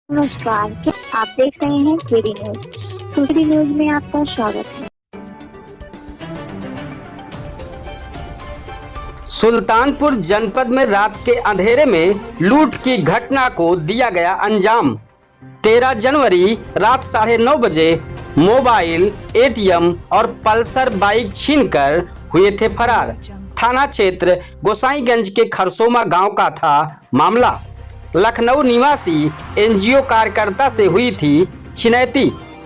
नमस्कार, क्या आप देख रहे हैं केडी न्यूज। केडी न्यूज में आपका स्वागत है। सुल्तानपुर जनपद में रात के अंधेरे में लूट की घटना को दिया गया अंजाम। 13 जनवरी रात 9:30 बजे मोबाइल, एटीएम और पल्सर बाइक छीनकर हुए थे फरार। थाना क्षेत्र गोसाईगंज के खरसोमा गांव का था मामला। लखनऊ निवासी एनजीओ कार्यकर्ता से हुई थी छिनैती।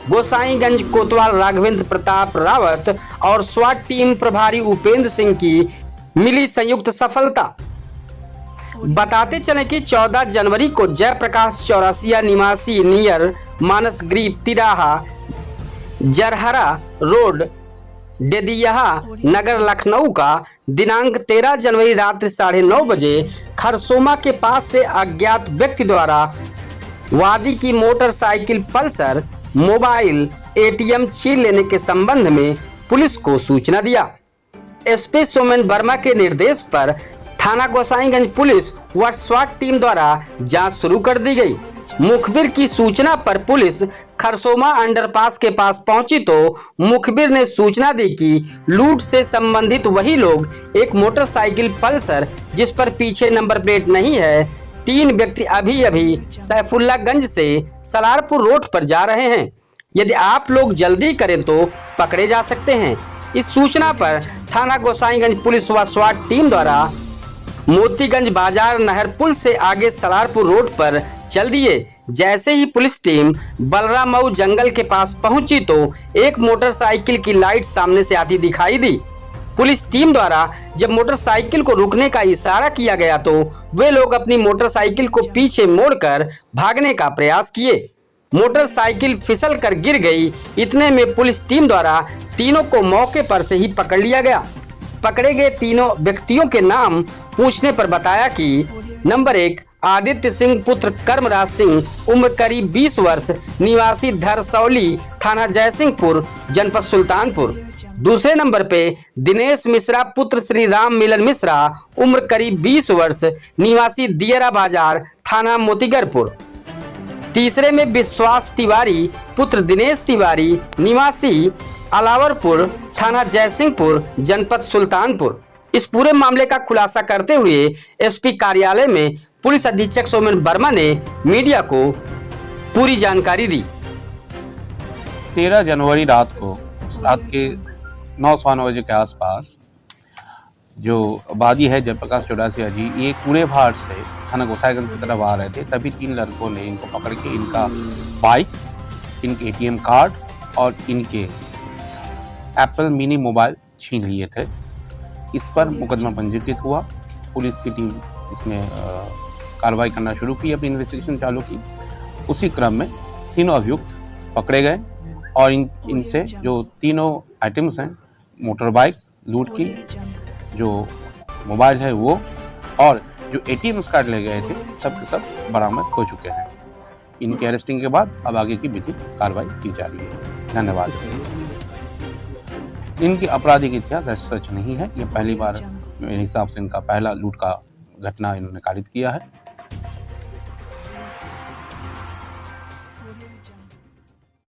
गोसाईगंज कोतवाल राघवेंद्र प्रताप रावत और स्वाट टीम प्रभारी उपेंद्र सिंह की मिली संयुक्त सफलता। बताते चले कि 14 जनवरी को जयप्रकाश चौरासिया निवासी नियर मानस ग्रीप तिराहा जरहरा रोड डेदिया नगर लखनऊ का दिनांक 13 जनवरी रात्रि 9:30 बजे खरसोमा के पास से अज्ञात व्यक्ति द्वारा वादी की मोटरसाइकिल पल्सर, मोबाइल, एटीएम छीन लेने के संबंध में पुलिस को सूचना दिया। एसपी सोमेन वर्मा के निर्देश पर थाना गोसाईगंज पुलिस व स्वाट टीम द्वारा जांच शुरू कर दी गई। मुखबिर की सूचना पर पुलिस खरसोमा अंडरपास के पास पहुंची तो मुखबिर ने सूचना दी कि लूट से संबंधित वही लोग एक मोटरसाइकिल पल्सर जिस पर पीछे नंबर प्लेट नहीं है, 3 व्यक्ति अभी सैफुल्लागंज से सलारपुर रोड पर जा रहे हैं। यदि आप लोग जल्दी करें तो पकड़े जा सकते हैं। इस सूचना पर थाना गोसाईगंज पुलिस व स्वाट टीम द्वारा मोतीगंज बाजार नहर पुल से आगे सलारपुर रोड पर चल दिए। जैसे ही पुलिस टीम बलरामऊ जंगल के पास पहुंची तो एक मोटरसाइकिल की लाइट सामने से आती दिखाई दी। पुलिस टीम द्वारा जब मोटरसाइकिल को रुकने का इशारा किया गया तो वे लोग अपनी मोटरसाइकिल को पीछे मोड़कर भागने का प्रयास किए। मोटरसाइकिल फिसल कर गिर गई। इतने में पुलिस टीम द्वारा तीनों को मौके पर से ही पकड़ लिया गया। पकड़े गए तीनों व्यक्तियों के नाम पूछने पर बताया कि नंबर 1 आदित्य सिंह पुत्र कर्मराज सिंह, उम्र करीब 20 वर्ष, निवासी धरसौली, थाना जयसिंहपुर, जनपद सुल्तानपुर। दूसरे नंबर पे दिनेश मिश्रा पुत्र श्री राम मिलन मिश्रा, उम्र करीब 20 वर्ष, निवासी दियरा बाजार, थाना मोतीगरपुर। तीसरे में विश्वास तिवारी पुत्र दिनेश तिवारी, निवासी अलावरपुर, थाना जयसिंहपुर, जनपद सुल्तानपुर। इस पूरे मामले का खुलासा करते हुए एसपी कार्यालय में पुलिस अधीक्षक सोमेन वर्मा ने मीडिया को पूरी जानकारी दी। 13 जनवरी रात के 9:15 बजे के आसपास जो वादी है जयप्रकाश चौरासिया जी, ये कूड़े भार से थाना गोसाईगंज की तरफ आ रहे थे। तभी 3 लड़कों ने इनको पकड़ के इनका बाइक, इनके एटीएम कार्ड और इनके एप्पल मिनी मोबाइल छीन लिए थे। इस पर मुकदमा पंजीकृत हुआ। पुलिस की टीम इसमें कार्रवाई करना शुरू की, अपनी इन्वेस्टिगेशन चालू की। उसी क्रम में तीनों अभियुक्त पकड़े गए और इनसे जो तीनों आइटम्स हैं, मोटर बाइक लूट की, जो मोबाइल है वो, और जो एटीएम कार्ड ले गए थे, सब के सब बरामद हो चुके हैं। इनके अरेस्टिंग के बाद अब आगे की विधिक कार्रवाई की जा रही है। धन्यवाद। इनकी आपराधिक इतिहास सच नहीं है। ये पहली बार मेरे हिसाब से इनका पहला लूट का घटना इन्होंने कारित किया है।